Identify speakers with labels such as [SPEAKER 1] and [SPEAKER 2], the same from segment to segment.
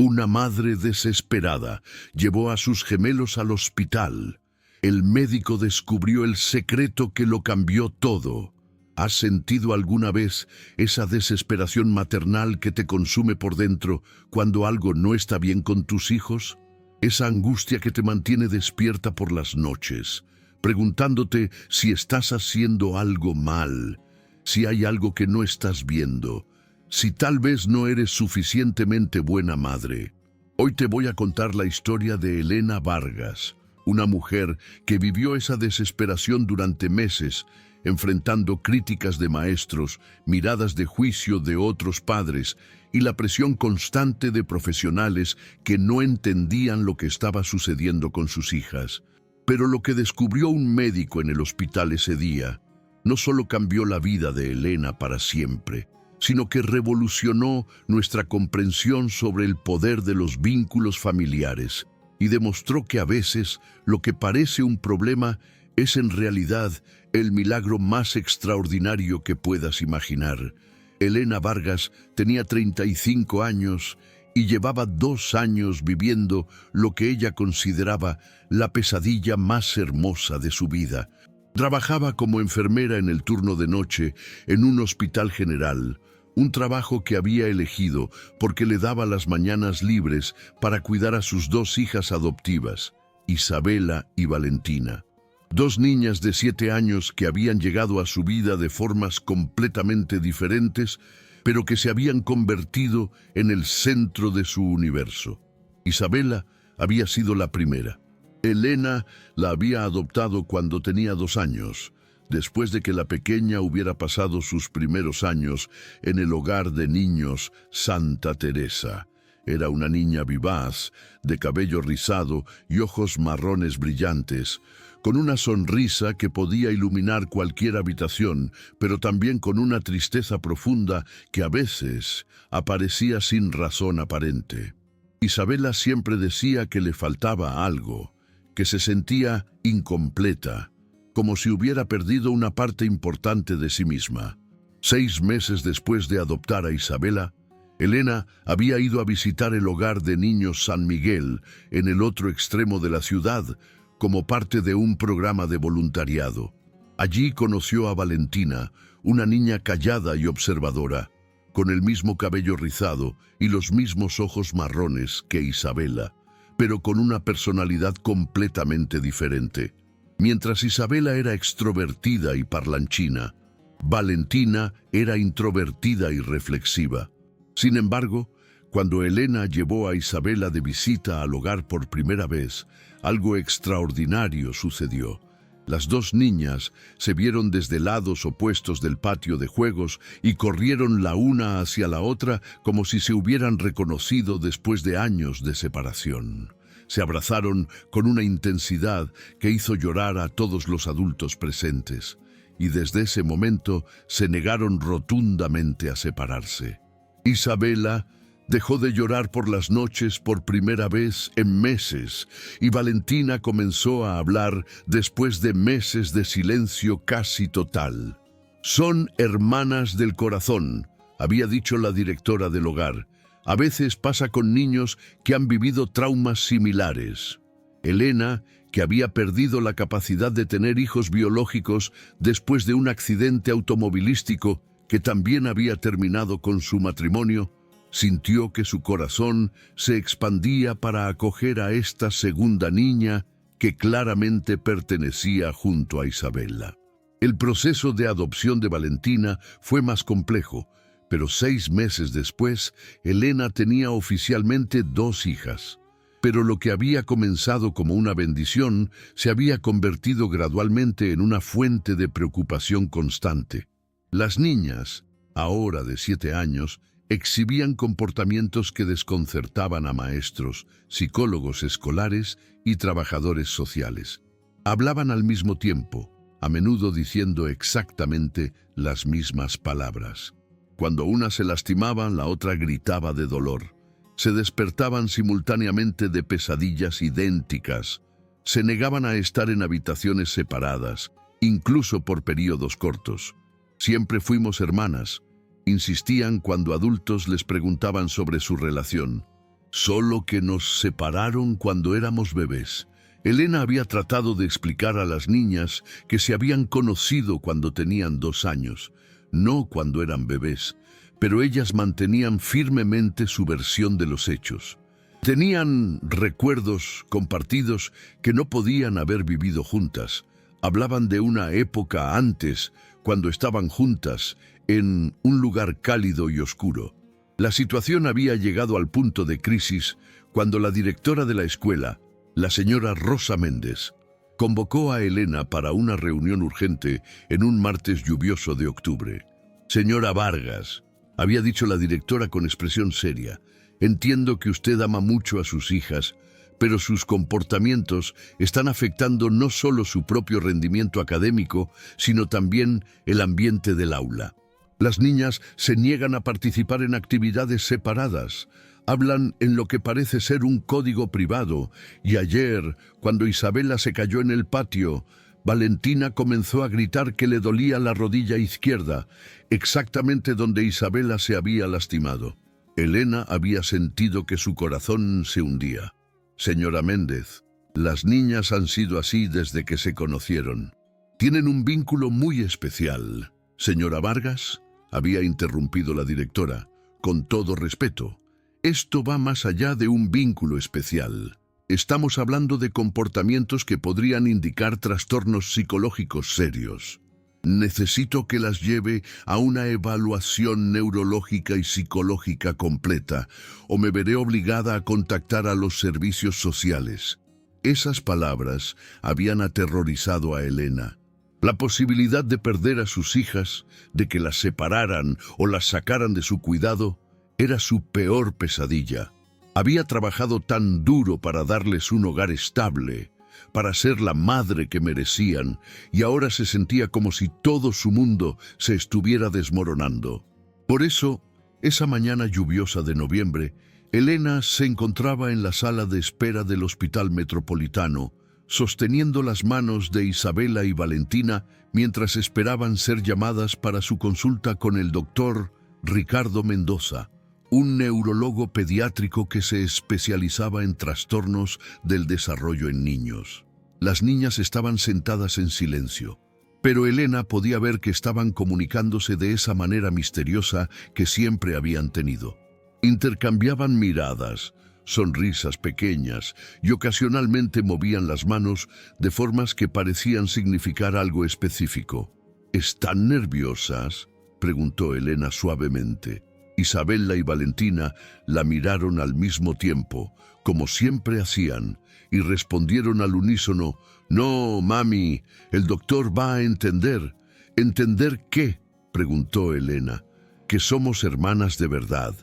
[SPEAKER 1] Una madre desesperada llevó a sus gemelos al hospital. El médico descubrió el secreto que lo cambió todo. ¿Has sentido alguna vez esa desesperación maternal que te consume por dentro cuando algo no está bien con tus hijos? Esa angustia que te mantiene despierta por las noches, preguntándote si estás haciendo algo mal, si hay algo que no estás viendo, si tal vez no eres suficientemente buena madre. Hoy te voy a contar la historia de Elena Vargas, una mujer que vivió esa desesperación durante meses, enfrentando críticas de maestros, miradas de juicio de otros padres y la presión constante de profesionales que no entendían lo que estaba sucediendo con sus hijas. Pero lo que descubrió un médico en el hospital ese día no solo cambió la vida de Elena para siempre, sino que revolucionó nuestra comprensión sobre el poder de los vínculos familiares y demostró que a veces lo que parece un problema es en realidad el milagro más extraordinario que puedas imaginar. Elena Vargas tenía 35 años y llevaba 2 años viviendo lo que ella consideraba la pesadilla más hermosa de su vida. Trabajaba como enfermera en el turno de noche en un hospital general, un trabajo que había elegido porque le daba las mañanas libres para cuidar a sus 2 hijas adoptivas, Isabela y Valentina. 2 niñas de 7 años que habían llegado a su vida de formas completamente diferentes, pero que se habían convertido en el centro de su universo. Isabela había sido la primera. Elena la había adoptado cuando tenía 2 años, después de que la pequeña hubiera pasado sus primeros años en el hogar de niños Santa Teresa. Era una niña vivaz, de cabello rizado y ojos marrones brillantes, con una sonrisa que podía iluminar cualquier habitación, pero también con una tristeza profunda que a veces aparecía sin razón aparente. Isabela siempre decía que le faltaba algo, que se sentía incompleta, como si hubiera perdido una parte importante de sí misma. 6 meses después de adoptar a Isabela, Elena había ido a visitar el hogar de niños San Miguel en el otro extremo de la ciudad, como parte de un programa de voluntariado. Allí conoció a Valentina, una niña callada y observadora, con el mismo cabello rizado y los mismos ojos marrones que Isabela, pero con una personalidad completamente diferente. Mientras Isabela era extrovertida y parlanchina, Valentina era introvertida y reflexiva. Sin embargo, cuando Elena llevó a Isabela de visita al hogar por primera vez, algo extraordinario sucedió. Las 2 niñas se vieron desde lados opuestos del patio de juegos y corrieron la una hacia la otra como si se hubieran reconocido después de años de separación. Se abrazaron con una intensidad que hizo llorar a todos los adultos presentes, y desde ese momento se negaron rotundamente a separarse. Isabela dejó de llorar por las noches por primera vez en meses, y Valentina comenzó a hablar después de meses de silencio casi total. «Son hermanas del corazón», había dicho la directora del hogar. «A veces pasa con niños que han vivido traumas similares». Elena, que había perdido la capacidad de tener hijos biológicos después de un accidente automovilístico que también había terminado con su matrimonio, sintió que su corazón se expandía para acoger a esta segunda niña que claramente pertenecía junto a Isabela. El proceso de adopción de Valentina fue más complejo, pero 6 meses después, Elena tenía oficialmente 2 hijas. Pero lo que había comenzado como una bendición se había convertido gradualmente en una fuente de preocupación constante. Las niñas, ahora de 7 años, exhibían comportamientos que desconcertaban a maestros, psicólogos escolares y trabajadores sociales. Hablaban al mismo tiempo, a menudo diciendo exactamente las mismas palabras. Cuando una se lastimaba, la otra gritaba de dolor. Se despertaban simultáneamente de pesadillas idénticas. Se negaban a estar en habitaciones separadas, incluso por periodos cortos. Siempre fuimos hermanas, insistían cuando adultos les preguntaban sobre su relación. Solo que nos separaron cuando éramos bebés. Elena había tratado de explicar a las niñas que se habían conocido cuando tenían 2 años, no cuando eran bebés, pero ellas mantenían firmemente su versión de los hechos. Tenían recuerdos compartidos que no podían haber vivido juntas. Hablaban de una época antes, cuando estaban juntas, en un lugar cálido y oscuro. La situación había llegado al punto de crisis cuando la directora de la escuela, la señora Rosa Méndez, convocó a Elena para una reunión urgente en un martes lluvioso de octubre. «Señora Vargas», había dicho la directora con expresión seria, «entiendo que usted ama mucho a sus hijas, pero sus comportamientos están afectando no solo su propio rendimiento académico, sino también el ambiente del aula. Las niñas se niegan a participar en actividades separadas, hablan en lo que parece ser un código privado, y ayer, cuando Isabela se cayó en el patio, Valentina comenzó a gritar que le dolía la rodilla izquierda, exactamente donde Isabela se había lastimado. Elena había sentido que su corazón se hundía. «Señora Méndez, las niñas han sido así desde que se conocieron. Tienen un vínculo muy especial. Señora Vargas», había interrumpido la directora, «con todo respeto, esto va más allá de un vínculo especial. Estamos hablando de comportamientos que podrían indicar trastornos psicológicos serios. Necesito que las lleve a una evaluación neurológica y psicológica completa, o me veré obligada a contactar a los servicios sociales». Esas palabras habían aterrorizado a Elena. La posibilidad de perder a sus hijas, de que las separaran o las sacaran de su cuidado, era su peor pesadilla. Había trabajado tan duro para darles un hogar estable, para ser la madre que merecían, y ahora se sentía como si todo su mundo se estuviera desmoronando. Por eso, esa mañana lluviosa de noviembre, Elena se encontraba en la sala de espera del Hospital Metropolitano, sosteniendo las manos de Isabela y Valentina mientras esperaban ser llamadas para su consulta con el doctor Ricardo Mendoza, un neurólogo pediátrico que se especializaba en trastornos del desarrollo en niños. Las niñas estaban sentadas en silencio, pero Elena podía ver que estaban comunicándose de esa manera misteriosa que siempre habían tenido. Intercambiaban miradas, sonrisas pequeñas, y ocasionalmente movían las manos de formas que parecían significar algo específico. «¿Están nerviosas?», preguntó Elena suavemente. Isabela y Valentina la miraron al mismo tiempo, como siempre hacían, y respondieron al unísono: «No, mami, el doctor va a entender». «¿Entender qué?», preguntó Elena. «Que somos hermanas de verdad»,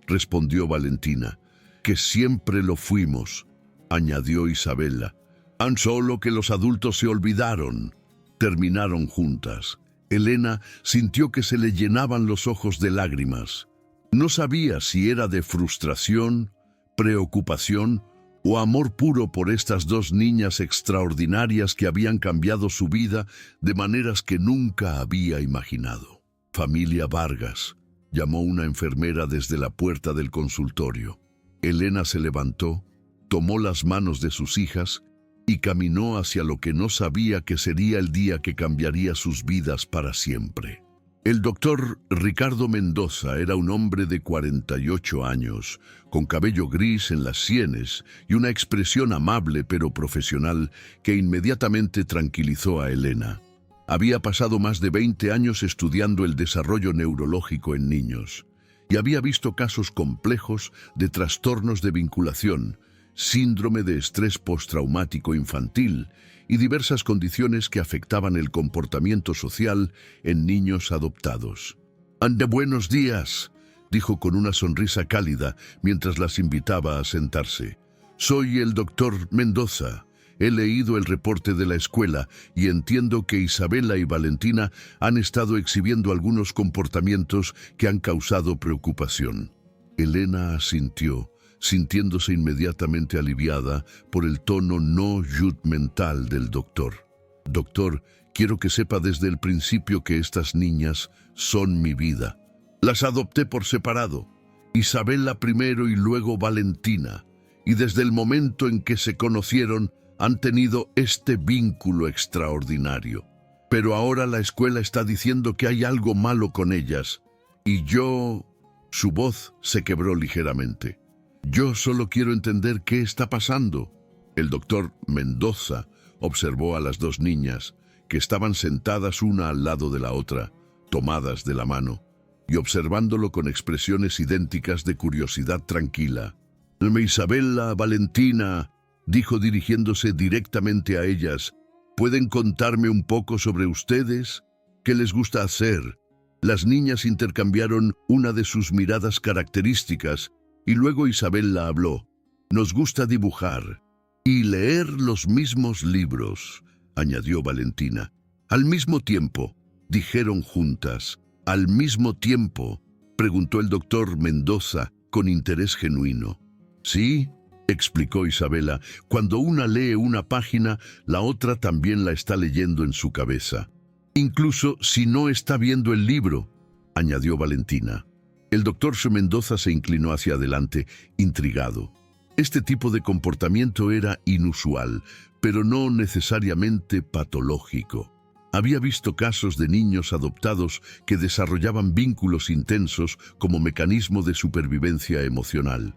[SPEAKER 1] respondió Valentina. «Que siempre lo fuimos», añadió Isabela. «Han solo que los adultos se olvidaron». Terminaron juntas. Elena sintió que se le llenaban los ojos de lágrimas. No sabía si era de frustración, preocupación o amor puro por estas 2 niñas extraordinarias que habían cambiado su vida de maneras que nunca había imaginado. «Familia Vargas», llamó una enfermera desde la puerta del consultorio. Elena se levantó, tomó las manos de sus hijas y caminó hacia lo que no sabía que sería el día que cambiaría sus vidas para siempre. El doctor Ricardo Mendoza era un hombre de 48 años, con cabello gris en las sienes y una expresión amable pero profesional que inmediatamente tranquilizó a Elena. Había pasado más de 20 años estudiando el desarrollo neurológico en niños y había visto casos complejos de trastornos de vinculación, síndrome de estrés postraumático infantil y diversas condiciones que afectaban el comportamiento social en niños adoptados. «Ande, buenos días», dijo con una sonrisa cálida mientras las invitaba a sentarse. «Soy el doctor Mendoza. He leído el reporte de la escuela y entiendo que Isabela y Valentina han estado exhibiendo algunos comportamientos que han causado preocupación». Elena asintió, sintiéndose inmediatamente aliviada por el tono no judgmental del doctor. «Doctor, quiero que sepa desde el principio que estas niñas son mi vida. Las adopté por separado. Isabela primero y luego Valentina, y desde el momento en que se conocieron han tenido este vínculo extraordinario. Pero ahora la escuela está diciendo que hay algo malo con ellas, y yo... Su voz se quebró ligeramente. Yo solo quiero entender qué está pasando. El doctor Mendoza observó a las dos niñas, que estaban sentadas una al lado de la otra, tomadas de la mano, y observándolo con expresiones idénticas de curiosidad tranquila. Isabela, Valentina, dijo dirigiéndose directamente a ellas, ¿pueden contarme un poco sobre ustedes? ¿Qué les gusta hacer? Las niñas intercambiaron una de sus miradas características y luego Isabela habló. Nos gusta dibujar y leer los mismos libros, añadió Valentina. Al mismo tiempo, dijeron juntas. Al mismo tiempo, preguntó el doctor Mendoza con interés genuino. Sí, explicó Isabela, cuando una lee una página, la otra también la está leyendo en su cabeza. Incluso si no está viendo el libro, añadió Valentina. El doctor Mendoza se inclinó hacia adelante, intrigado. Este tipo de comportamiento era inusual, pero no necesariamente patológico. Había visto casos de niños adoptados que desarrollaban vínculos intensos como mecanismo de supervivencia emocional.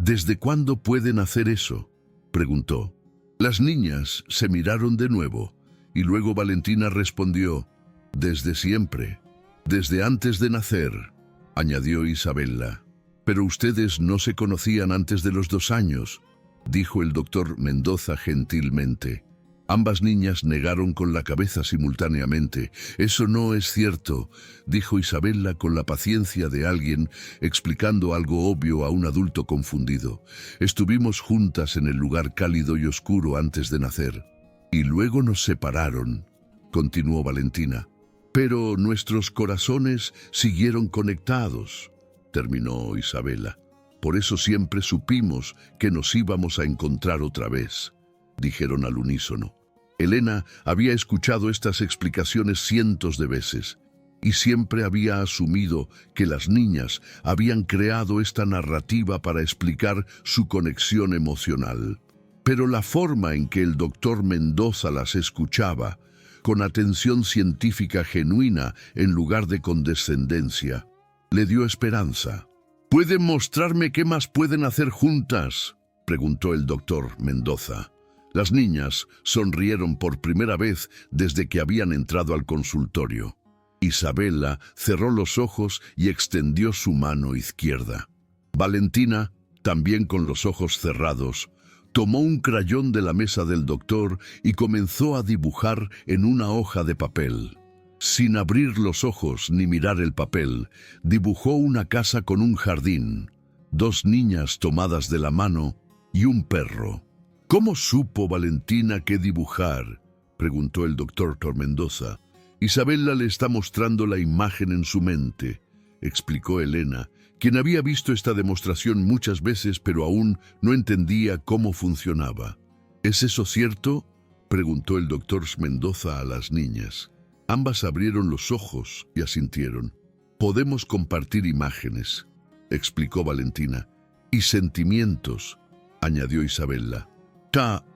[SPEAKER 1] ¿Desde cuándo pueden hacer eso?, preguntó. Las niñas se miraron de nuevo. Y luego Valentina respondió, desde siempre, desde antes de nacer, añadió Isabela. Pero ustedes no se conocían antes de los 2 años, dijo el doctor Mendoza gentilmente. Ambas niñas negaron con la cabeza simultáneamente. Eso no es cierto, dijo Isabela con la paciencia de alguien explicando algo obvio a un adulto confundido. Estuvimos juntas en el lugar cálido y oscuro antes de nacer. Y luego nos separaron, continuó Valentina. Pero nuestros corazones siguieron conectados, terminó Isabela. Por eso siempre supimos que nos íbamos a encontrar otra vez, dijeron al unísono. Elena había escuchado estas explicaciones cientos de veces y siempre había asumido que las niñas habían creado esta narrativa para explicar su conexión emocional. Pero la forma en que el doctor Mendoza las escuchaba, con atención científica genuina en lugar de condescendencia, le dio esperanza. ¿Pueden mostrarme qué más pueden hacer juntas?, preguntó el doctor Mendoza. Las niñas sonrieron por primera vez desde que habían entrado al consultorio. Isabela cerró los ojos y extendió su mano izquierda. Valentina, también con los ojos cerrados, tomó un crayón de la mesa del doctor y comenzó a dibujar en una hoja de papel. Sin abrir los ojos ni mirar el papel, dibujó una casa con un jardín, 2 niñas tomadas de la mano y un perro. ¿Cómo supo Valentina qué dibujar?, preguntó el doctor Mendoza. Isabela le está mostrando la imagen en su mente, explicó Elena, quien había visto esta demostración muchas veces pero aún no entendía cómo funcionaba. ¿Es eso cierto?, preguntó el doctor Mendoza a las niñas. Ambas abrieron los ojos y asintieron. Podemos compartir imágenes, explicó Valentina, y sentimientos, añadió Isabela.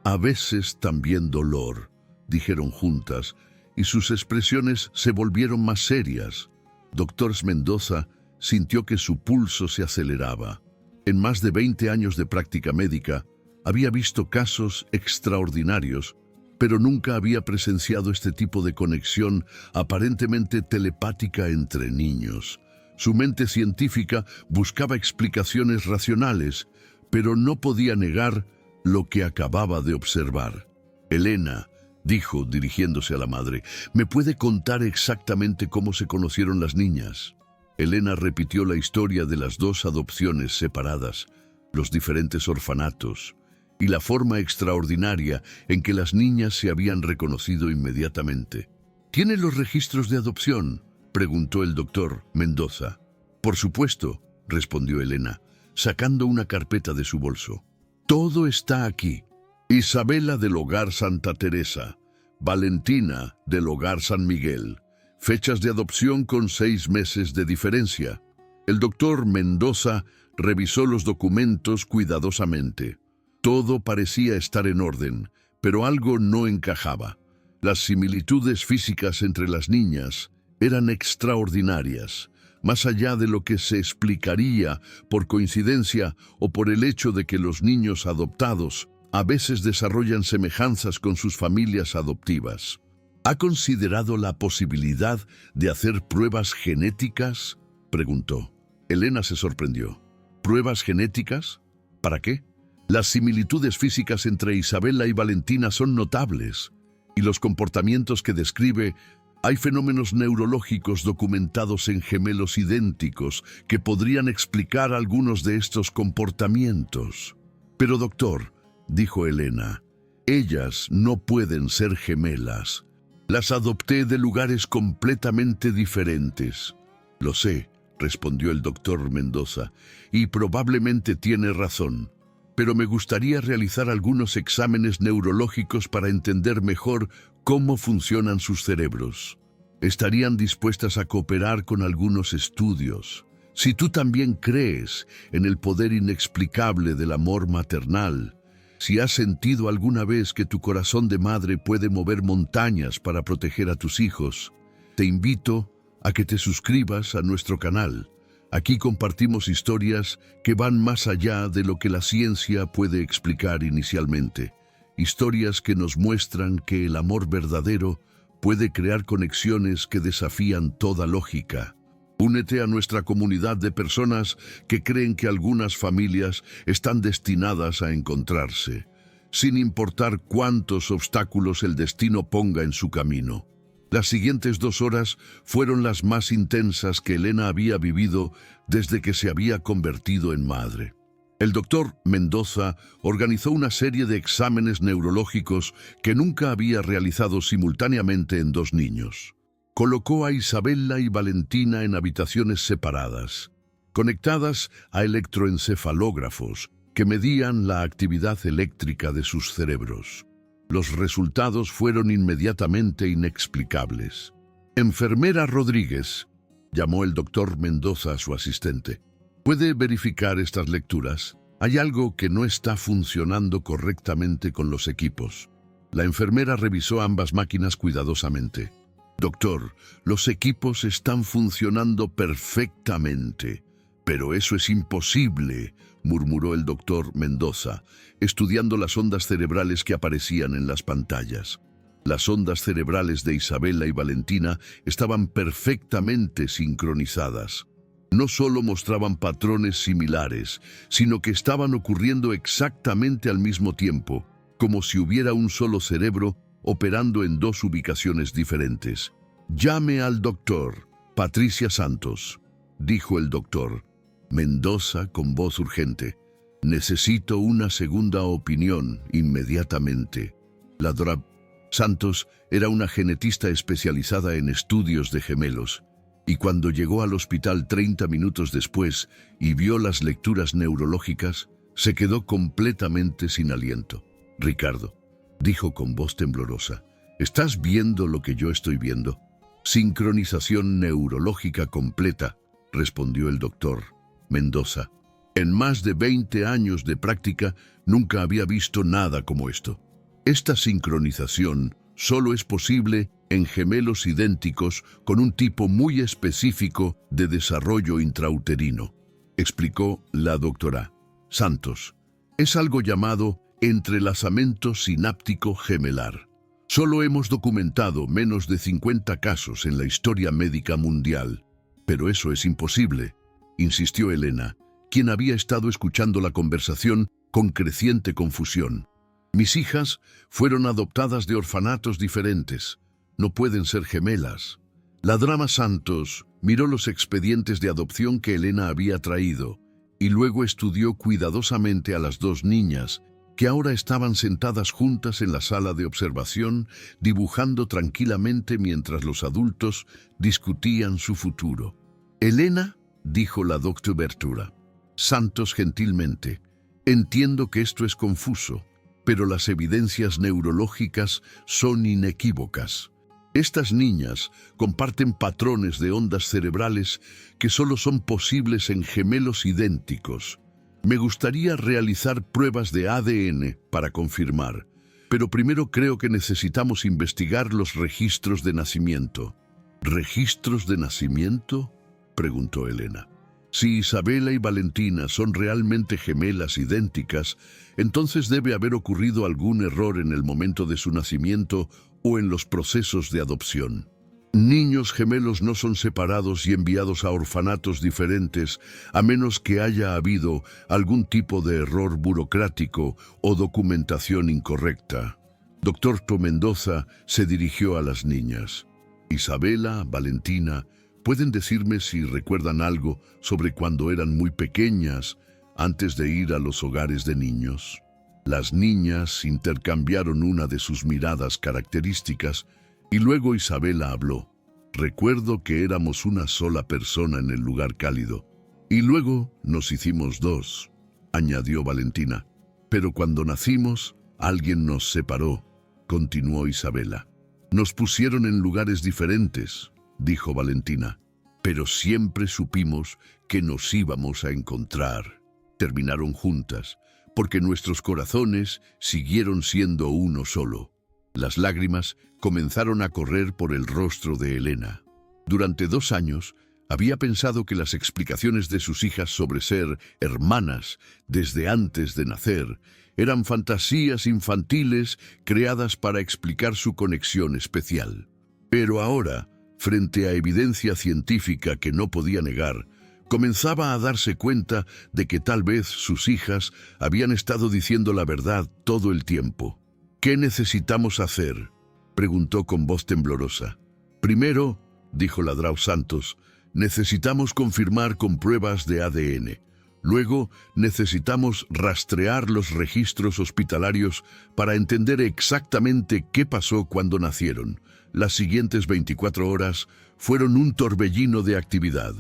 [SPEAKER 1] A veces también dolor, dijeron juntas, y sus expresiones se volvieron más serias. Doctor Mendoza sintió que su pulso se aceleraba. En más de 20 años de práctica médica, había visto casos extraordinarios, pero nunca había presenciado este tipo de conexión aparentemente telepática entre niños. Su mente científica buscaba explicaciones racionales, pero no podía negar lo que acababa de observar. Elena, dijo dirigiéndose a la madre, ¿me puede contar exactamente cómo se conocieron las niñas? Elena repitió la historia de las 2 adopciones separadas, los diferentes orfanatos y la forma extraordinaria en que las niñas se habían reconocido inmediatamente. ¿Tiene los registros de adopción?, preguntó el doctor Mendoza. Por supuesto, respondió Elena, sacando una carpeta de su bolso. Todo está aquí. Isabela del Hogar Santa Teresa, Valentina del Hogar San Miguel. Fechas de adopción con 6 meses de diferencia. El doctor Mendoza revisó los documentos cuidadosamente. Todo parecía estar en orden, pero algo no encajaba. Las similitudes físicas entre las niñas eran extraordinarias, más allá de lo que se explicaría por coincidencia o por el hecho de que los niños adoptados a veces desarrollan semejanzas con sus familias adoptivas. ¿Ha considerado la posibilidad de hacer pruebas genéticas?, preguntó. Elena se sorprendió. ¿Pruebas genéticas? ¿Para qué? Las similitudes físicas entre Isabella y Valentina son notables, y los comportamientos que describe. Hay fenómenos neurológicos documentados en gemelos idénticos que podrían explicar algunos de estos comportamientos. Pero doctor, dijo Elena, ellas no pueden ser gemelas. Las adopté de lugares completamente diferentes. Lo sé, respondió el doctor Mendoza, y probablemente tiene razón. Pero me gustaría realizar algunos exámenes neurológicos para entender mejor cómo funcionan sus cerebros. ¿Estarían dispuestas a cooperar con algunos estudios? Si tú también crees en el poder inexplicable del amor maternal, si has sentido alguna vez que tu corazón de madre puede mover montañas para proteger a tus hijos, te invito a que te suscribas a nuestro canal. Aquí compartimos historias que van más allá de lo que la ciencia puede explicar inicialmente. Historias que nos muestran que el amor verdadero puede crear conexiones que desafían toda lógica. Únete a nuestra comunidad de personas que creen que algunas familias están destinadas a encontrarse, sin importar cuántos obstáculos el destino ponga en su camino. Las siguientes 2 horas fueron las más intensas que Elena había vivido desde que se había convertido en madre. El doctor Mendoza organizó una serie de exámenes neurológicos que nunca había realizado simultáneamente en 2 niños. Colocó a Isabella y Valentina en habitaciones separadas, conectadas a electroencefalógrafos que medían la actividad eléctrica de sus cerebros. Los resultados fueron inmediatamente inexplicables. Enfermera Rodríguez, llamó el doctor Mendoza a su asistente. ¿Puede verificar estas lecturas? Hay algo que no está funcionando correctamente con los equipos. La enfermera revisó ambas máquinas cuidadosamente. Doctor, los equipos están funcionando perfectamente. Pero eso es imposible, murmuró el doctor Mendoza, estudiando las ondas cerebrales que aparecían en las pantallas. Las ondas cerebrales de Isabella y Valentina estaban perfectamente sincronizadas. No solo mostraban patrones similares, sino que estaban ocurriendo exactamente al mismo tiempo, como si hubiera un solo cerebro operando en 2 ubicaciones diferentes. Llame al doctor Patricia Santos, dijo el doctor Mendoza con voz urgente. Necesito una segunda opinión inmediatamente. La Dra. Santos era una genetista especializada en estudios de gemelos, y cuando llegó al hospital 30 minutos después y vio las lecturas neurológicas, se quedó completamente sin aliento. Ricardo, dijo con voz temblorosa, ¿estás viendo lo que yo estoy viendo? Sincronización neurológica completa, respondió el doctor Mendoza. En más de 20 años de práctica, nunca había visto nada como esto. Esta sincronización solo es posible en gemelos idénticos con un tipo muy específico de desarrollo intrauterino, explicó la doctora Santos. Es algo llamado entrelazamiento sináptico gemelar. Solo hemos documentado menos de 50 casos en la historia médica mundial. Pero eso es imposible, insistió Elena, quien había estado escuchando la conversación con creciente confusión. Mis hijas fueron adoptadas de orfanatos diferentes. No pueden ser gemelas. La Dra. Santos miró los expedientes de adopción que Elena había traído y luego estudió cuidadosamente a las 2 niñas, que ahora estaban sentadas juntas en la sala de observación, dibujando tranquilamente mientras los adultos discutían su futuro. Elena, dijo la doctora Santos gentilmente, entiendo que esto es confuso, pero las evidencias neurológicas son inequívocas. Estas niñas comparten patrones de ondas cerebrales que solo son posibles en gemelos idénticos. Me gustaría realizar pruebas de ADN para confirmar, pero primero creo que necesitamos investigar los registros de nacimiento. ¿Registros de nacimiento?, preguntó Elena. Si Isabela y Valentina son realmente gemelas idénticas, entonces debe haber ocurrido algún error en el momento de su nacimiento o en los procesos de adopción. Niños gemelos no son separados y enviados a orfanatos diferentes a menos que haya habido algún tipo de error burocrático o documentación incorrecta. Dr. Mendoza se dirigió a las niñas. Isabela, Valentina, ¿pueden decirme si recuerdan algo sobre cuando eran muy pequeñas antes de ir a los hogares de niños? Las niñas intercambiaron una de sus miradas características y luego Isabela habló. Recuerdo que éramos una sola persona en el lugar cálido. Y luego nos hicimos dos, añadió Valentina. Pero cuando nacimos, alguien nos separó, continuó Isabela. Nos pusieron en lugares diferentes, dijo Valentina. Pero siempre supimos que nos íbamos a encontrar. Terminaron juntas, porque nuestros corazones siguieron siendo uno solo. Las lágrimas comenzaron a correr por el rostro de Elena. Durante 2 años, había pensado que las explicaciones de sus hijas sobre ser hermanas desde antes de nacer eran fantasías infantiles creadas para explicar su conexión especial. Pero ahora, frente a evidencia científica que no podía negar, comenzaba a darse cuenta de que tal vez sus hijas habían estado diciendo la verdad todo el tiempo. ¿Qué necesitamos hacer?, preguntó con voz temblorosa. Primero, dijo Ladrao Santos, necesitamos confirmar con pruebas de ADN. Luego, necesitamos rastrear los registros hospitalarios para entender exactamente qué pasó cuando nacieron. Las siguientes 24 horas fueron un torbellino de actividad.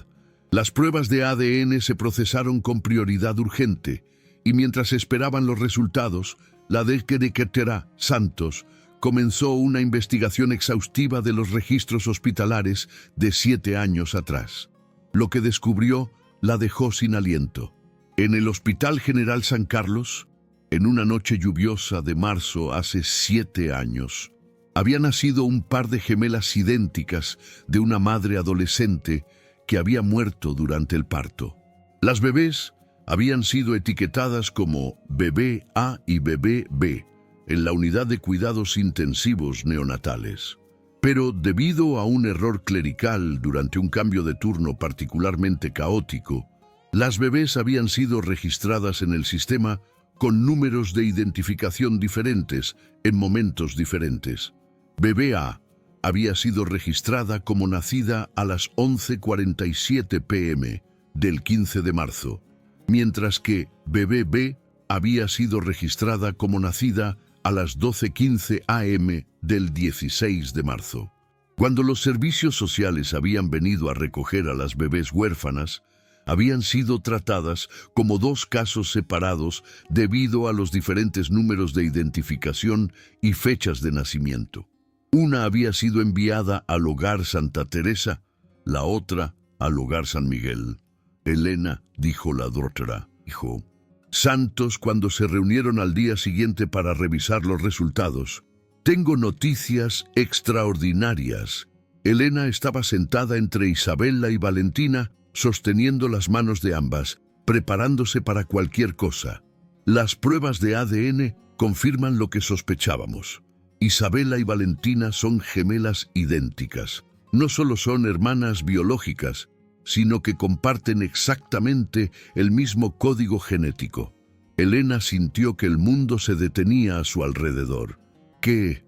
[SPEAKER 1] Las pruebas de ADN se procesaron con prioridad urgente, y mientras esperaban los resultados, la Secretaría Santos comenzó una investigación exhaustiva de los registros hospitalares de 7 años atrás. Lo que descubrió la dejó sin aliento. En el Hospital General San Carlos, en una noche lluviosa de marzo hace 7 años, había nacido un par de gemelas idénticas de una madre adolescente que había muerto durante el parto. Las bebés habían sido etiquetadas como bebé A y bebé B en la unidad de cuidados intensivos neonatales. Pero debido a un error clerical durante un cambio de turno particularmente caótico, las bebés habían sido registradas en el sistema con números de identificación diferentes en momentos diferentes. Bebé A había sido registrada como nacida a las 11:47 p.m. del 15 de marzo, mientras que bebé B había sido registrada como nacida a las 12:15 a.m. del 16 de marzo. Cuando los servicios sociales habían venido a recoger a las bebés huérfanas, habían sido tratadas como 2 casos separados debido a los diferentes números de identificación y fechas de nacimiento. Una había sido enviada al Hogar Santa Teresa, la otra al Hogar San Miguel. Elena, dijo la doctora, Santos, cuando se reunieron al día siguiente para revisar los resultados. Tengo noticias extraordinarias. Elena estaba sentada entre Isabela y Valentina, sosteniendo las manos de ambas, preparándose para cualquier cosa. Las pruebas de ADN confirman lo que sospechábamos. Isabela y Valentina son gemelas idénticas. No solo son hermanas biológicas, sino que comparten exactamente el mismo código genético. Elena sintió que el mundo se detenía a su alrededor. ¿Qué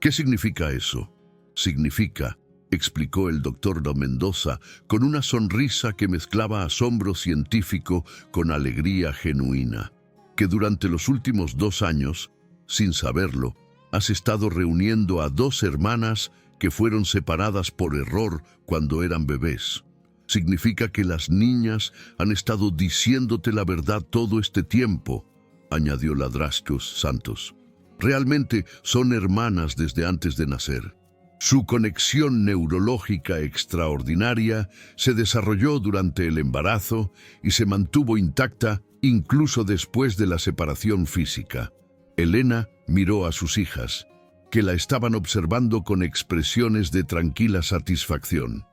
[SPEAKER 1] significa eso? Significa, explicó el doctor Mendoza con una sonrisa que mezclaba asombro científico con alegría genuina, que durante los últimos 2 años, sin saberlo, has estado reuniendo a 2 hermanas que fueron separadas por error cuando eran bebés. Significa que las niñas han estado diciéndote la verdad todo este tiempo, añadió Ladrao Santos. Realmente son hermanas desde antes de nacer. Su conexión neurológica extraordinaria se desarrolló durante el embarazo y se mantuvo intacta incluso después de la separación física. Elena miró a sus hijas, que la estaban observando con expresiones de tranquila satisfacción.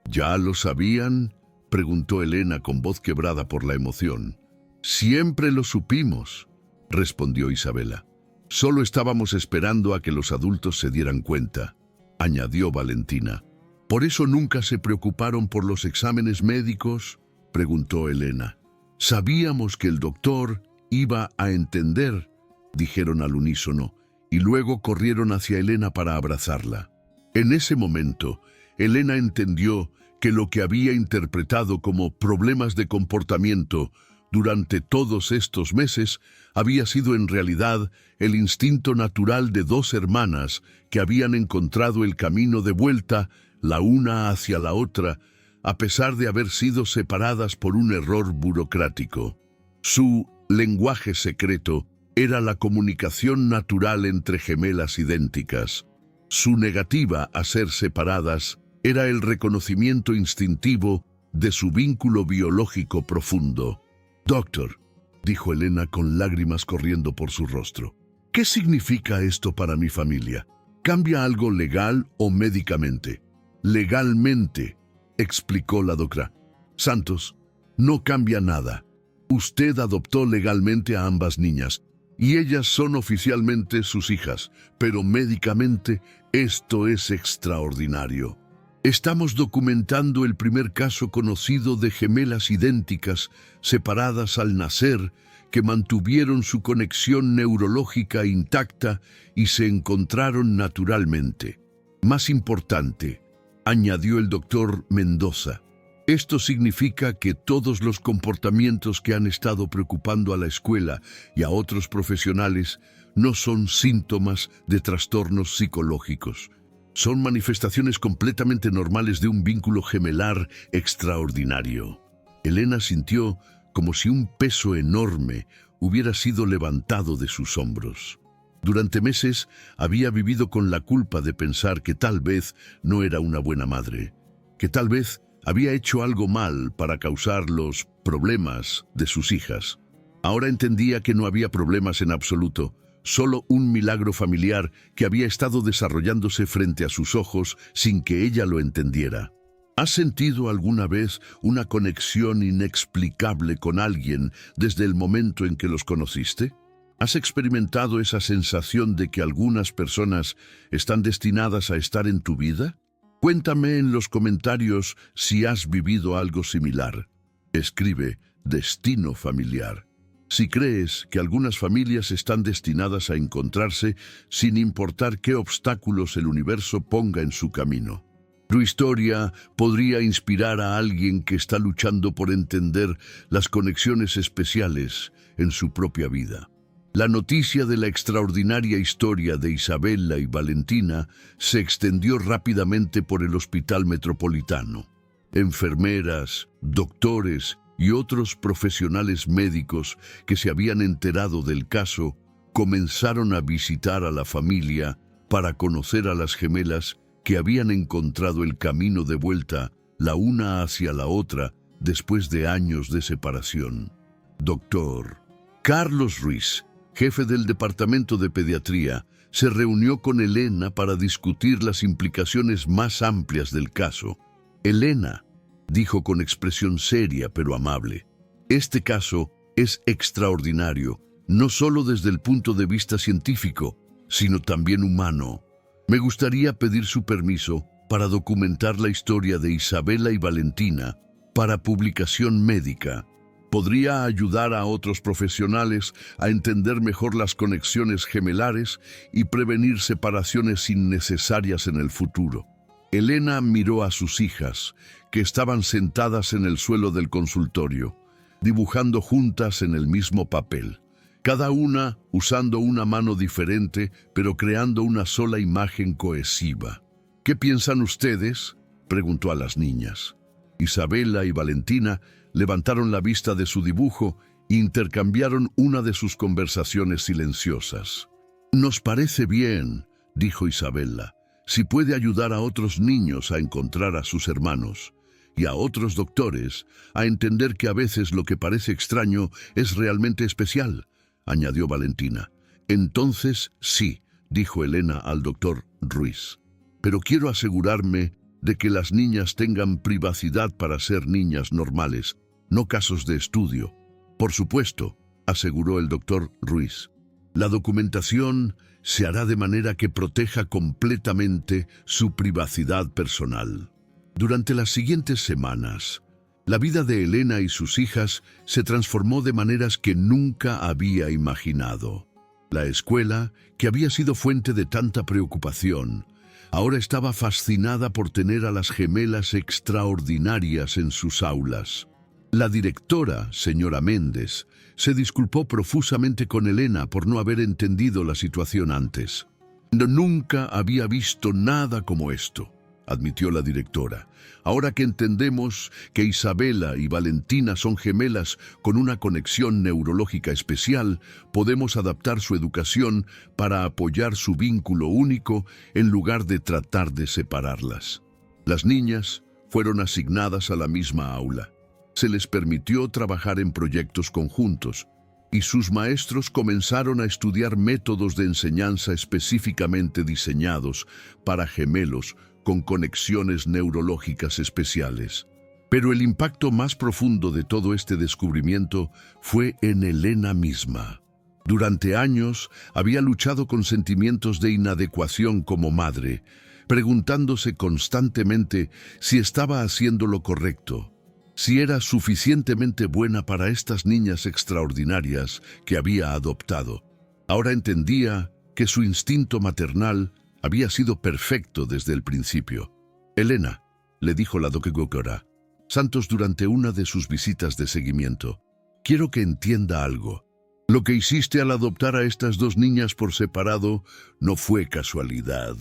[SPEAKER 1] ¿Ya lo sabían?, preguntó Elena con voz quebrada por la emoción. «Siempre lo supimos», respondió Isabela. «Solo estábamos esperando a que los adultos se dieran cuenta», añadió Valentina. «¿Por eso nunca se preocuparon por los exámenes médicos?», preguntó Elena. «Sabíamos que el doctor iba a entender», dijeron al unísono, y luego corrieron hacia Elena para abrazarla. En ese momento, Elena entendió que lo que había interpretado como problemas de comportamiento durante todos estos meses había sido en realidad el instinto natural de dos hermanas que habían encontrado el camino de vuelta, la una hacia la otra, a pesar de haber sido separadas por un error burocrático. Su lenguaje secreto era la comunicación natural entre gemelas idénticas. Su negativa a ser separadas era el reconocimiento instintivo de su vínculo biológico profundo. «Doctor», dijo Elena con lágrimas corriendo por su rostro, «¿qué significa esto para mi familia? ¿Cambia algo legal o médicamente?» «Legalmente», explicó la doctora. «Santos, no cambia nada. Usted adoptó legalmente a ambas niñas, y ellas son oficialmente sus hijas, pero médicamente esto es extraordinario. Estamos documentando el primer caso conocido de gemelas idénticas, separadas al nacer, que mantuvieron su conexión neurológica intacta y se encontraron naturalmente. Más importante», añadió el doctor Mendoza, «esto significa que todos los comportamientos que han estado preocupando a la escuela y a otros profesionales no son síntomas de trastornos psicológicos. Son manifestaciones completamente normales de un vínculo gemelar extraordinario». Elena sintió como si un peso enorme hubiera sido levantado de sus hombros. Durante meses había vivido con la culpa de pensar que tal vez no era una buena madre, que tal vez había hecho algo mal para causar los problemas de sus hijas. Ahora entendía que no había problemas en absoluto, solo un milagro familiar que había estado desarrollándose frente a sus ojos sin que ella lo entendiera. ¿Has sentido alguna vez una conexión inexplicable con alguien desde el momento en que los conociste? ¿Has experimentado esa sensación de que algunas personas están destinadas a estar en tu vida? Cuéntame en los comentarios si has vivido algo similar. Escribe «Destino familiar». Si crees que algunas familias están destinadas a encontrarse sin importar qué obstáculos el universo ponga en su camino. Tu historia podría inspirar a alguien que está luchando por entender las conexiones especiales en su propia vida. La noticia de la extraordinaria historia de Isabela y Valentina se extendió rápidamente por el Hospital Metropolitano. Enfermeras, doctores y otros profesionales médicos que se habían enterado del caso comenzaron a visitar a la familia para conocer a las gemelas que habían encontrado el camino de vuelta la una hacia la otra después de años de separación. Dr. Carlos Ruiz, jefe del Departamento de Pediatría, se reunió con Elena para discutir las implicaciones más amplias del caso. «Elena», dijo con expresión seria pero amable, «este caso es extraordinario, no solo desde el punto de vista científico, sino también humano. Me gustaría pedir su permiso para documentar la historia de Isabela y Valentina para publicación médica. Podría ayudar a otros profesionales a entender mejor las conexiones gemelares y prevenir separaciones innecesarias en el futuro». Elena miró a sus hijas, que estaban sentadas en el suelo del consultorio, dibujando juntas en el mismo papel, cada una usando una mano diferente, pero creando una sola imagen cohesiva. «¿Qué piensan ustedes?», preguntó a las niñas. Isabela y Valentina levantaron la vista de su dibujo e intercambiaron una de sus conversaciones silenciosas. «Nos parece bien», dijo Isabela. Si puede ayudar a otros niños a encontrar a sus hermanos y a otros doctores a entender que a veces lo que parece extraño es realmente especial, añadió Valentina. Entonces sí, dijo Elena al doctor Ruiz. Pero quiero asegurarme de que las niñas tengan privacidad para ser niñas normales, no casos de estudio. Por supuesto, aseguró el doctor Ruiz. La documentación se hará de manera que proteja completamente su privacidad personal. Durante las siguientes semanas, la vida de Elena y sus hijas se transformó de maneras que nunca había imaginado. La escuela, que había sido fuente de tanta preocupación, ahora estaba fascinada por tener a las gemelas extraordinarias en sus aulas. La directora, señora Méndez, se disculpó profusamente con Elena por no haber entendido la situación antes. Nunca había visto nada como esto, admitió la directora. Ahora que entendemos que Isabela y Valentina son gemelas con una conexión neurológica especial, podemos adaptar su educación para apoyar su vínculo único en lugar de tratar de separarlas. Las niñas fueron asignadas a la misma aula. Se les permitió trabajar en proyectos conjuntos y sus maestros comenzaron a estudiar métodos de enseñanza específicamente diseñados para gemelos con conexiones neurológicas especiales. Pero el impacto más profundo de todo este descubrimiento fue en Elena misma. Durante años había luchado con sentimientos de inadecuación como madre, preguntándose constantemente si estaba haciendo lo correcto, si era suficientemente buena para estas niñas extraordinarias que había adoptado. Ahora entendía que su instinto maternal había sido perfecto desde el principio. Elena, le dijo la doctora Santos durante una de sus visitas de seguimiento, quiero que entienda algo. Lo que hiciste al adoptar a estas dos niñas por separado no fue casualidad.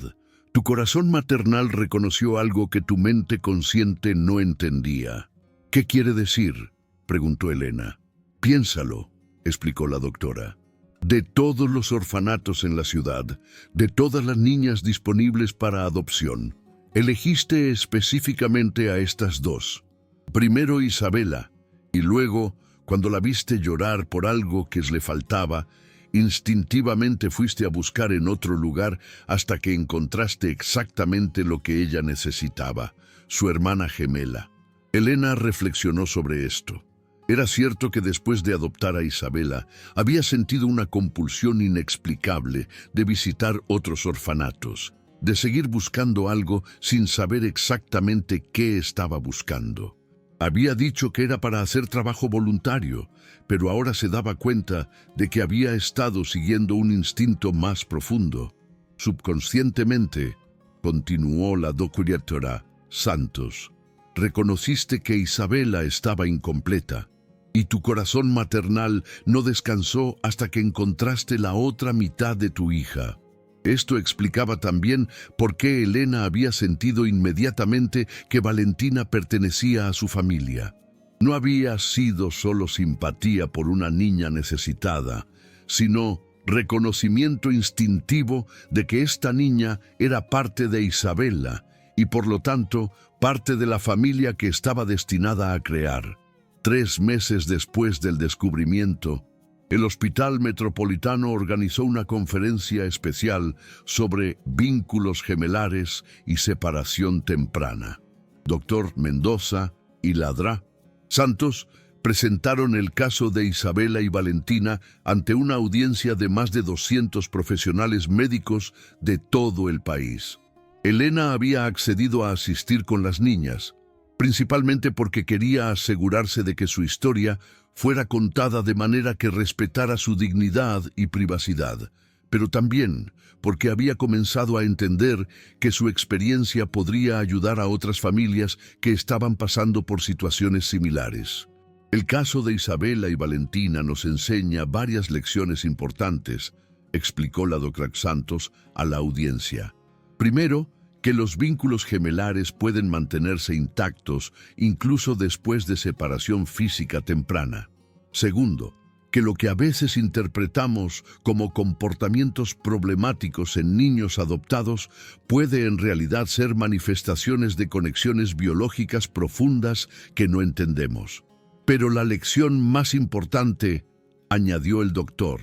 [SPEAKER 1] Tu corazón maternal reconoció algo que tu mente consciente no entendía. ¿Qué quiere decir?, preguntó Elena. Piénsalo, explicó la doctora. De todos los orfanatos en la ciudad, de todas las niñas disponibles para adopción, elegiste específicamente a estas dos. Primero Isabela, y luego, cuando la viste llorar por algo que le faltaba, instintivamente fuiste a buscar en otro lugar hasta que encontraste exactamente lo que ella necesitaba, su hermana gemela. Elena reflexionó sobre esto. Era cierto que después de adoptar a Isabela, había sentido una compulsión inexplicable de visitar otros orfanatos, de seguir buscando algo sin saber exactamente qué estaba buscando. Había dicho que era para hacer trabajo voluntario, pero ahora se daba cuenta de que había estado siguiendo un instinto más profundo. Subconscientemente, continuó la doctora Santos, reconociste que Isabela estaba incompleta, y tu corazón maternal no descansó hasta que encontraste la otra mitad de tu hija. Esto explicaba también por qué Elena había sentido inmediatamente que Valentina pertenecía a su familia. No había sido solo simpatía por una niña necesitada, sino reconocimiento instintivo de que esta niña era parte de Isabela y por lo tanto parte de la familia que estaba destinada a crear. 3 meses después del descubrimiento, el Hospital Metropolitano organizó una conferencia especial sobre vínculos gemelares y separación temprana. Dr. Mendoza y Ladrá Santos presentaron el caso de Isabela y Valentina ante una audiencia de más de 200 profesionales médicos de todo el país. Elena había accedido a asistir con las niñas, principalmente porque quería asegurarse de que su historia fuera contada de manera que respetara su dignidad y privacidad, pero también porque había comenzado a entender que su experiencia podría ayudar a otras familias que estaban pasando por situaciones similares. El caso de Isabela y Valentina nos enseña varias lecciones importantes, explicó la doctora Santos a la audiencia. Primero, que los vínculos gemelares pueden mantenerse intactos incluso después de separación física temprana. Segundo, que lo que a veces interpretamos como comportamientos problemáticos en niños adoptados puede en realidad ser manifestaciones de conexiones biológicas profundas que no entendemos. Pero la lección más importante, añadió el doctor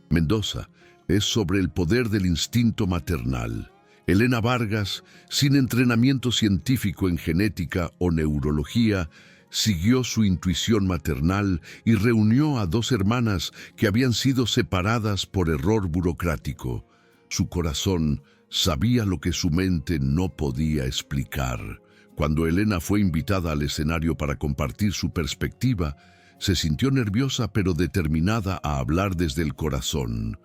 [SPEAKER 1] Mendoza, es sobre el poder del instinto maternal. Elena Vargas, sin entrenamiento científico en genética o neurología, siguió su intuición maternal y reunió a dos hermanas que habían sido separadas por error burocrático. Su corazón sabía lo que su mente no podía explicar. Cuando Elena fue invitada al escenario para compartir su perspectiva, se sintió nerviosa pero determinada a hablar desde el corazón.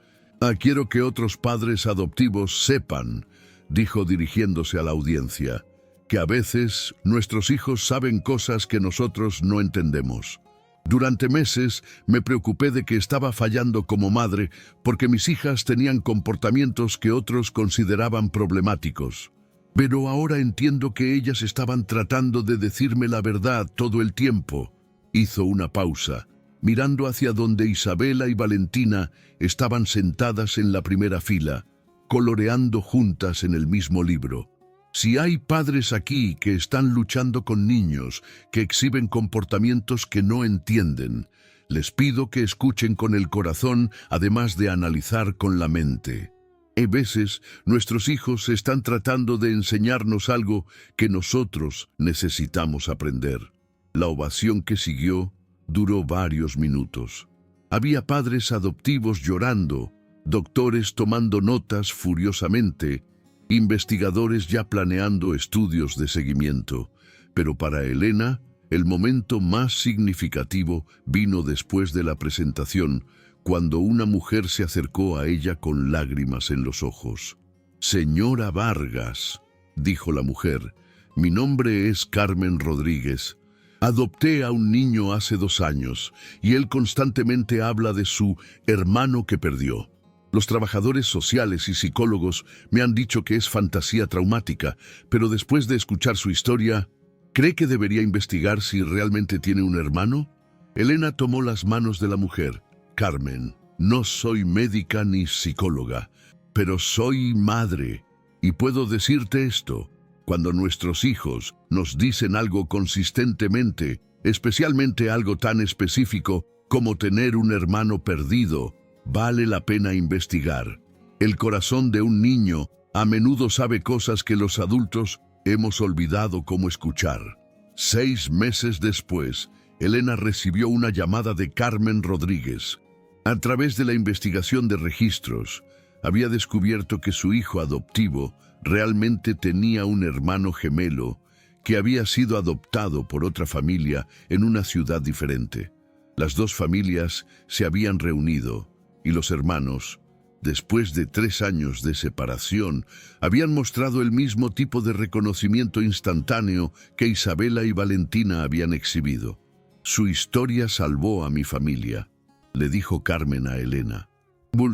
[SPEAKER 1] Quiero que otros padres adoptivos sepan, dijo dirigiéndose a la audiencia, que a veces nuestros hijos saben cosas que nosotros no entendemos. Durante meses me preocupé de que estaba fallando como madre porque mis hijas tenían comportamientos que otros consideraban problemáticos. Pero ahora entiendo que ellas estaban tratando de decirme la verdad todo el tiempo. Hizo una pausa, mirando hacia donde Isabela y Valentina estaban sentadas en la primera fila, coloreando juntas en el mismo libro. Si hay padres aquí que están luchando con niños que exhiben comportamientos que no entienden, les pido que escuchen con el corazón además de analizar con la mente. A veces nuestros hijos están tratando de enseñarnos algo que nosotros necesitamos aprender. La ovación que siguió duró varios minutos. Había padres adoptivos llorando, doctores tomando notas furiosamente, investigadores ya planeando estudios de seguimiento. Pero para Elena, el momento más significativo vino después de la presentación, cuando una mujer se acercó a ella con lágrimas en los ojos. «Señora Vargas», dijo la mujer, «mi nombre es Carmen Rodríguez. Adopté a un niño hace 2 años y él constantemente habla de su hermano que perdió. Los trabajadores sociales y psicólogos me han dicho que es fantasía traumática, pero después de escuchar su historia, ¿cree que debería investigar si realmente tiene un hermano?» Elena tomó las manos de la mujer. «Carmen, no soy médica ni psicóloga, pero soy madre y puedo decirte esto. Cuando nuestros hijos nos dicen algo consistentemente, especialmente algo tan específico como tener un hermano perdido, vale la pena investigar. El corazón de un niño a menudo sabe cosas que los adultos hemos olvidado cómo escuchar». 6 meses después, Elena recibió una llamada de Carmen Rodríguez. A través de la investigación de registros, había descubierto que su hijo adoptivo realmente tenía un hermano gemelo que había sido adoptado por otra familia en una ciudad diferente. Las dos familias se habían reunido y los hermanos, después de 3 años de separación, habían mostrado el mismo tipo de reconocimiento instantáneo que Isabela y Valentina habían exhibido. «Su historia salvó a mi familia», le dijo Carmen a Elena.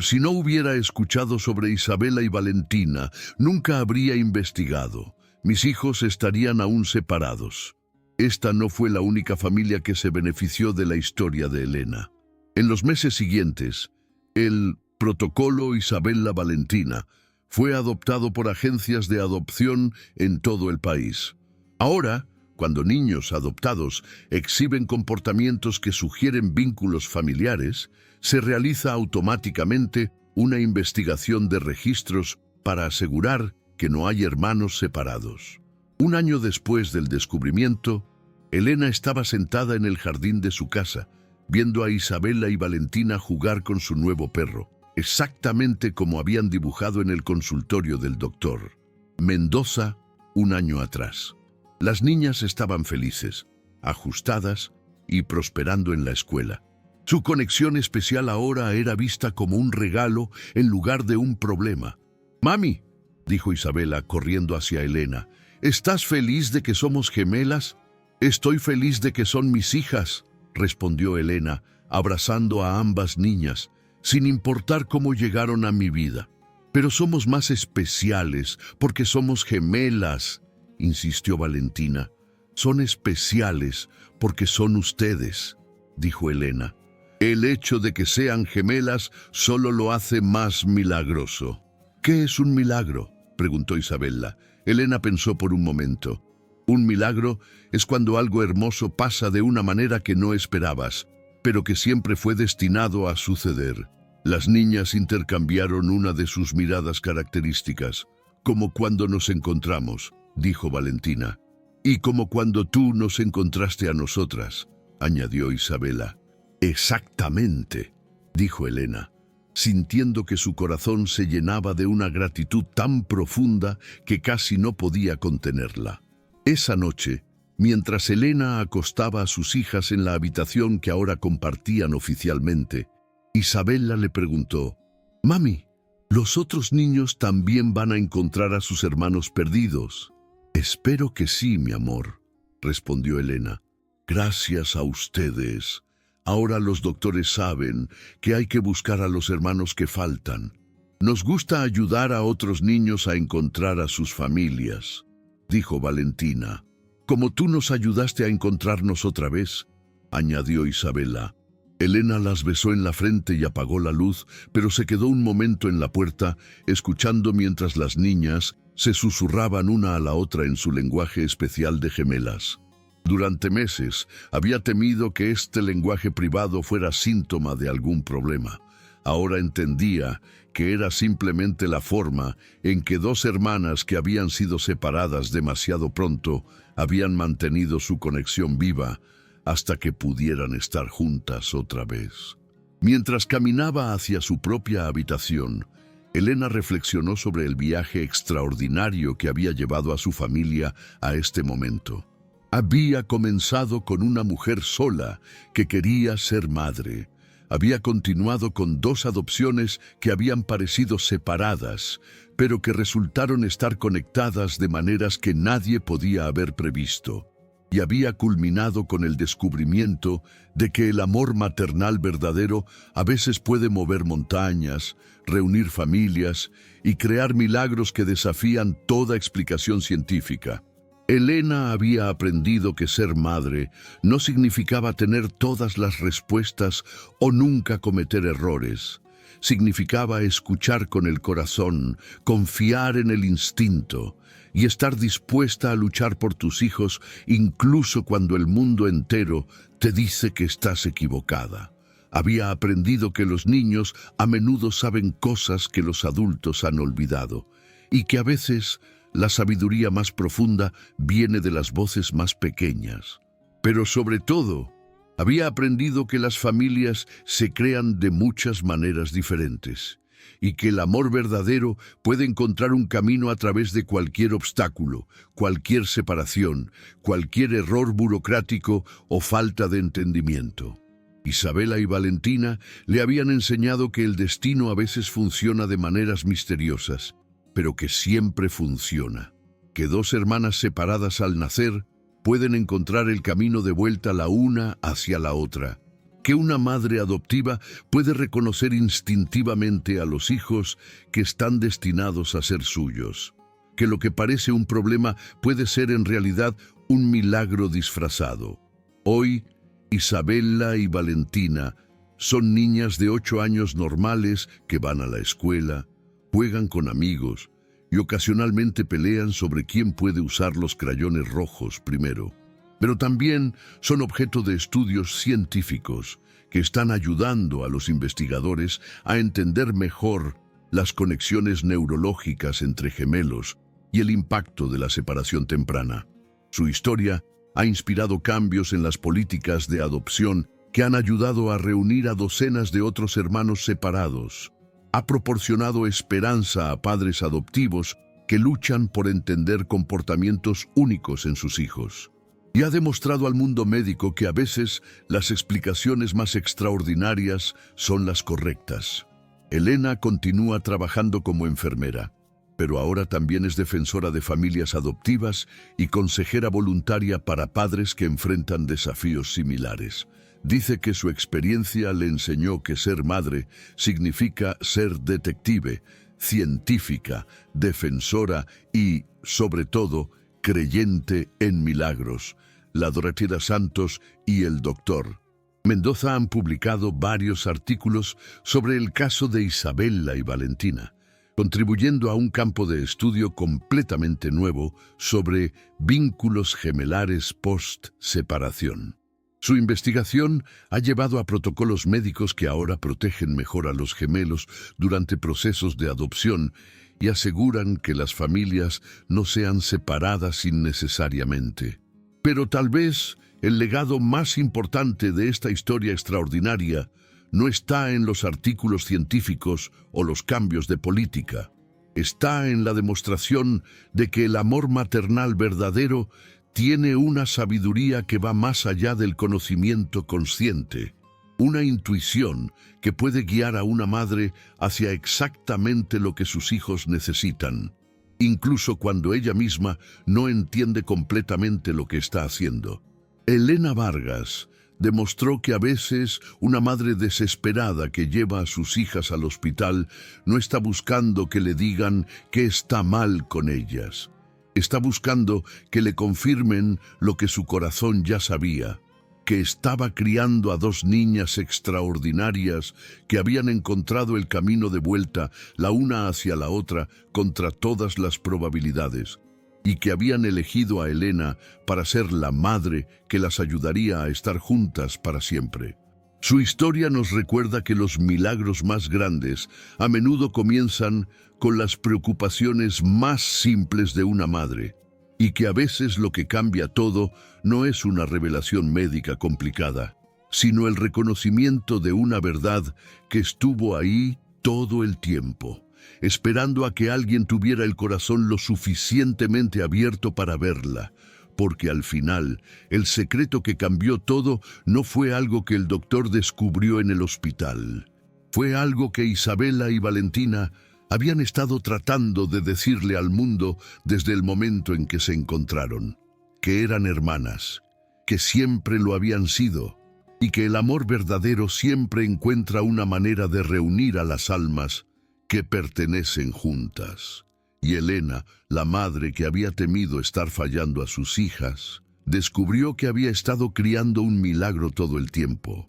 [SPEAKER 1] «Si no hubiera escuchado sobre Isabela y Valentina, nunca habría investigado. Mis hijos estarían aún separados». Esta no fue la única familia que se benefició de la historia de Elena. En los meses siguientes, el protocolo Isabela Valentina fue adoptado por agencias de adopción en todo el país. Ahora, cuando niños adoptados exhiben comportamientos que sugieren vínculos familiares, se realiza automáticamente una investigación de registros para asegurar que no hay hermanos separados. 1 año después del descubrimiento, Elena estaba sentada en el jardín de su casa, viendo a Isabela y Valentina jugar con su nuevo perro, exactamente como habían dibujado en el consultorio del doctor Mendoza 1 año atrás. Las niñas estaban felices, ajustadas y prosperando en la escuela. Su conexión especial ahora era vista como un regalo en lugar de un problema. «Mami», dijo Isabela corriendo hacia Elena, «¿estás feliz de que somos gemelas?» «Estoy feliz de que son mis hijas», respondió Elena, abrazando a ambas niñas, sin importar cómo llegaron a mi vida. «Pero somos más especiales porque somos gemelas», insistió Valentina. «Son especiales porque son ustedes», dijo Elena. El hecho de que sean gemelas solo lo hace más milagroso. ¿Qué es un milagro?, preguntó Isabella. Elena pensó por un momento. Un milagro es cuando algo hermoso pasa de una manera que no esperabas, pero que siempre fue destinado a suceder. Las niñas intercambiaron una de sus miradas características. Como cuando nos encontramos, dijo Valentina. Y como cuando tú nos encontraste a nosotras, añadió Isabella. Exactamente, dijo Elena, sintiendo que su corazón se llenaba de una gratitud tan profunda que casi no podía contenerla. Esa noche, mientras Elena acostaba a sus hijas en la habitación que ahora compartían oficialmente, Isabella le preguntó: «Mami, ¿los otros niños también van a encontrar a sus hermanos perdidos?» «Espero que sí, mi amor», respondió Elena. «Gracias a ustedes. Ahora los doctores saben que hay que buscar a los hermanos que faltan. Nos gusta ayudar a otros niños a encontrar a sus familias», dijo Valentina. «Como tú nos ayudaste a encontrarnos otra vez», añadió Isabella. Elena las besó en la frente y apagó la luz, pero se quedó un momento en la puerta, escuchando mientras las niñas se susurraban una a la otra en su lenguaje especial de gemelas. Durante meses había temido que este lenguaje privado fuera síntoma de algún problema. Ahora entendía que era simplemente la forma en que dos hermanas que habían sido separadas demasiado pronto habían mantenido su conexión viva hasta que pudieran estar juntas otra vez. Mientras caminaba hacia su propia habitación, Elena reflexionó sobre el viaje extraordinario que había llevado a su familia a este momento. Había comenzado con una mujer sola que quería ser madre. Había continuado con dos adopciones que habían parecido separadas, pero que resultaron estar conectadas de maneras que nadie podía haber previsto. Y había culminado con el descubrimiento de que el amor maternal verdadero a veces puede mover montañas, reunir familias y crear milagros que desafían toda explicación científica. Elena había aprendido que ser madre no significaba tener todas las respuestas o nunca cometer errores. Significaba escuchar con el corazón, confiar en el instinto y estar dispuesta a luchar por tus hijos incluso cuando el mundo entero te dice que estás equivocada. Había aprendido que los niños a menudo saben cosas que los adultos han olvidado y que a veces la sabiduría más profunda viene de las voces más pequeñas. Pero sobre todo, había aprendido que las familias se crean de muchas maneras diferentes y que el amor verdadero puede encontrar un camino a través de cualquier obstáculo, cualquier separación, cualquier error burocrático o falta de entendimiento. Isabella y Valentina le habían enseñado que el destino a veces funciona de maneras misteriosas, pero que siempre funciona. Que dos hermanas separadas al nacer pueden encontrar el camino de vuelta la una hacia la otra. Que una madre adoptiva puede reconocer instintivamente a los hijos que están destinados a ser suyos. Que lo que parece un problema puede ser en realidad un milagro disfrazado. Hoy, Isabella y Valentina son niñas de 8 años normales que van a la escuela, juegan con amigos y ocasionalmente pelean sobre quién puede usar los crayones rojos primero. Pero también son objeto de estudios científicos que están ayudando a los investigadores a entender mejor las conexiones neurológicas entre gemelos y el impacto de la separación temprana. Su historia ha inspirado cambios en las políticas de adopción que han ayudado a reunir a docenas de otros hermanos separados. Ha proporcionado esperanza a padres adoptivos que luchan por entender comportamientos únicos en sus hijos. Y ha demostrado al mundo médico que a veces las explicaciones más extraordinarias son las correctas. Elena continúa trabajando como enfermera, pero ahora también es defensora de familias adoptivas y consejera voluntaria para padres que enfrentan desafíos similares. Dice que su experiencia le enseñó que ser madre significa ser detective, científica, defensora y, sobre todo, creyente en milagros. La Dorotida Santos y el Dr. Mendoza han publicado varios artículos sobre el caso de Isabella y Valentina, contribuyendo a un campo de estudio completamente nuevo sobre vínculos gemelares post-separación. Su investigación ha llevado a protocolos médicos que ahora protegen mejor a los gemelos durante procesos de adopción y aseguran que las familias no sean separadas innecesariamente. Pero tal vez el legado más importante de esta historia extraordinaria no está en los artículos científicos o los cambios de política. Está en la demostración de que el amor maternal verdadero tiene una sabiduría que va más allá del conocimiento consciente, una intuición que puede guiar a una madre hacia exactamente lo que sus hijos necesitan, incluso cuando ella misma no entiende completamente lo que está haciendo. Elena Vargas demostró que a veces una madre desesperada que lleva a sus hijas al hospital no está buscando que le digan que está mal con ellas. Está buscando que le confirmen lo que su corazón ya sabía, que estaba criando a dos niñas extraordinarias que habían encontrado el camino de vuelta la una hacia la otra contra todas las probabilidades, y que habían elegido a Elena para ser la madre que las ayudaría a estar juntas para siempre. Su historia nos recuerda que los milagros más grandes a menudo comienzan con las preocupaciones más simples de una madre, y que a veces lo que cambia todo no es una revelación médica complicada, sino el reconocimiento de una verdad que estuvo ahí todo el tiempo, esperando a que alguien tuviera el corazón lo suficientemente abierto para verla, porque al final el secreto que cambió todo no fue algo que el doctor descubrió en el hospital. Fue algo que Isabella y Valentina habían estado tratando de decirle al mundo desde el momento en que se encontraron, que eran hermanas, que siempre lo habían sido, y que el amor verdadero siempre encuentra una manera de reunir a las almas que pertenecen juntas. Y Elena, la madre que había temido estar fallando a sus hijas, descubrió que había estado criando un milagro todo el tiempo.